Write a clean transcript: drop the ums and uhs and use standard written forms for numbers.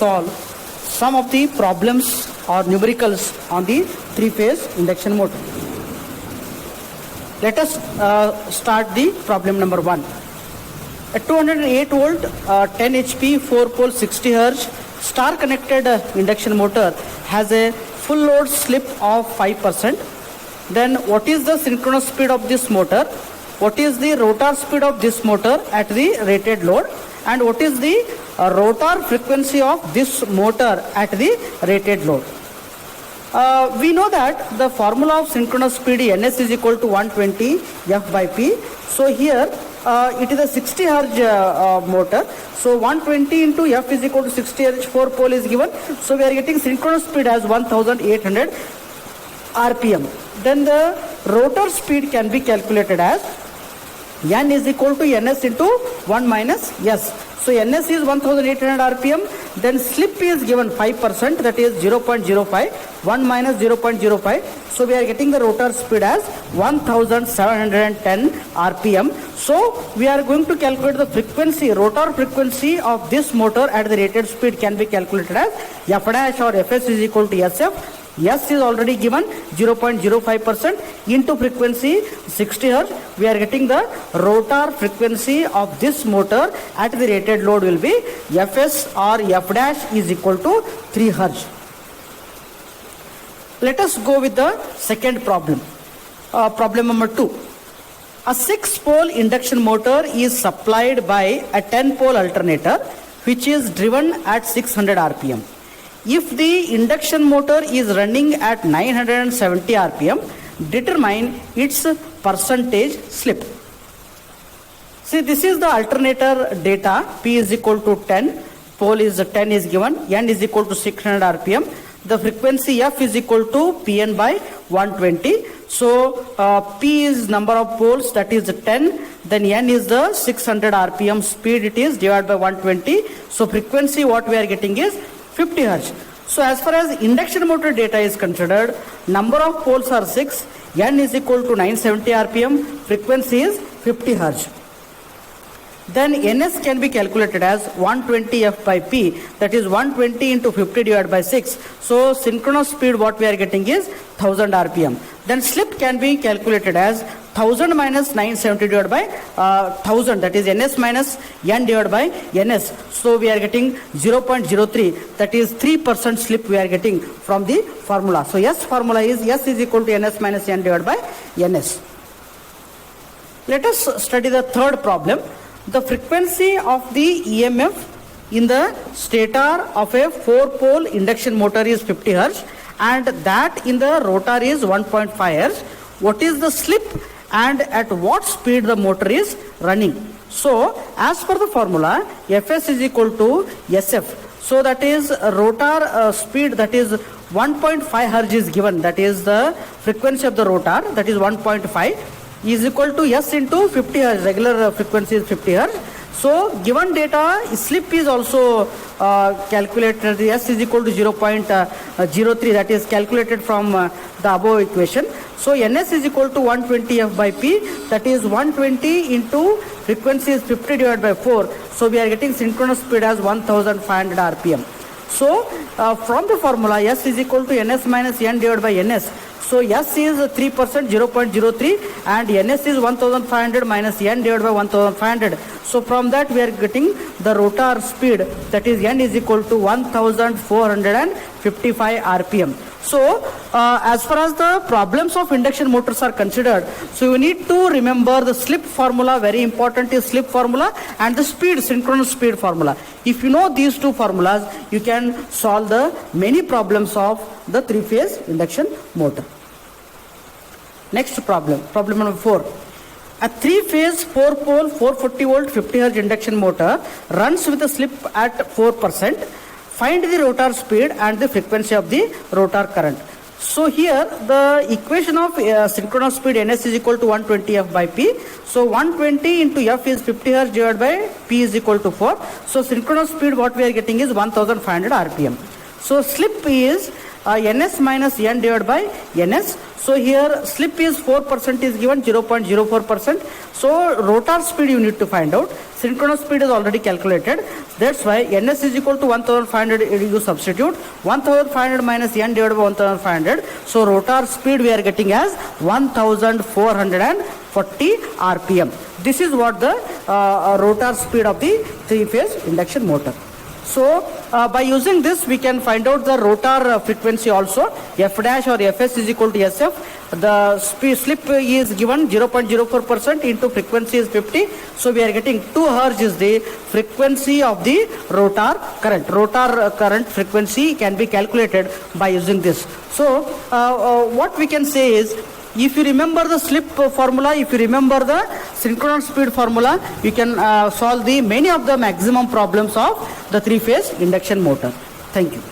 solve some of the problems or numericals on the three-phase induction motor. Let us start the problem number 1. A 208 volt 10 HP 4 pole 60 Hz star connected induction motor has a full load slip of 5%. Then what is the synchronous speed of this motor? What is the rotor speed of this motor at the rated load? And what is the rotor frequency of this motor at the rated load? We know that the formula of synchronous speed ns is equal to 120 f by p. So here it is a 60 Hz motor. So 120 into f is equal to 60 Hz, 4 pole is given. So we are getting synchronous speed as 1800 RPM. Then the rotor speed can be calculated as n is equal to ns into 1 minus s. So ns is 1800 RPM, then slip is given 5%, that is 0.05, 1 minus 0.05. So we are getting the rotor speed as 1710 RPM. So we are going to calculate the frequency, rotor frequency of this motor at the rated speed can be calculated as f dash or fs is equal to sf. S is already given 0.05% into frequency 60 Hz. We are getting the rotor frequency of this motor at the rated load will be Fs or f dash is equal to 3 Hz. Let us go with the second problem. Problem number 2. A 6-pole induction motor is supplied by a 10-pole alternator which is driven at 600 RPM. If the induction motor is running at 970 RPM, determine its percentage slip. See, this is the alternator data. P is equal to 10, pole is 10 is given, n is equal to 600 RPM. The frequency f is equal to Pn by 120. So P is number of poles, that is 10, then n is the 600 RPM speed it is divided by 120. So frequency what we are getting is 50 Hz. So as far as induction motor data is considered, number of poles are 6, n is equal to 970 RPM, frequency is 50 Hz. Then ns can be calculated as 120 f by p, that is 120 into 50 divided by 6. So synchronous speed what we are getting is 1000 RPM. Then slip can be calculated as 1000 minus 970 divided by 1000, that is ns minus n divided by ns. So we are getting 0.03, that is 3% slip we are getting from the formula. So S formula is S is equal to ns minus n divided by ns. Let us study the third problem. The frequency of the EMF in the stator of a 4-pole induction motor is 50 Hz and that in the rotor is 1.5 Hz. What is the slip and at what speed the motor is running? So as per the formula, Fs is equal to Sf. So that is rotor speed, that is 1.5 Hz is given, that is the frequency of the rotor, that is 1.5 is equal to S into 50 Hz, regular frequency is 50 Hz. So given data, slip is also calculated, S is equal to 0.03, that is calculated from the above equation. So ns is equal to 120 f by p, that is 120 into frequency is 50 divided by 4. So we are getting synchronous speed as 1500 RPM. So from the formula, S is equal to ns minus n divided by ns. So S is 3%, 0.03 and ns is 1500 minus n divided by 1500. So from that we are getting the rotor speed, that is n is equal to 1455 RPM. So as far as the problems of induction motors are considered, so you need to remember the slip formula, very important is slip formula, and the speed, synchronous speed formula. If you know these two formulas, you can solve the many problems of the three-phase induction motor. Next problem, problem number 4. A 3-phase 4-pole 440 volt 50 Hz induction motor runs with a slip at 4%. Find the rotor speed and the frequency of the rotor current. So here the equation of synchronous speed ns is equal to 120 f by p. So 120 into f is 50 Hz divided by p is equal to 4. So synchronous speed what we are getting is 1500 RPM. So slip is ns minus n divided by ns. So here slip is 4% is given, 0.04%. So rotor speed you need to find out. Synchronous speed is already calculated. That's why ns is equal to 1500, you substitute 1500 minus n divided by 1500. So rotor speed we are getting as 1440 rpm. This is what the rotor speed of the three-phase induction motor. So by using this we can find out the rotor frequency also. F dash or Fs is equal to Sf. The slip is given 0.04% into frequency is 50. So we are getting 2 Hz is the frequency of the rotor current. Rotor current frequency can be calculated by using this. So what we can say is, if you remember the slip formula, if you remember the synchronous speed formula, you can solve the many of the maximum problems of the three-phase induction motor. Thank you.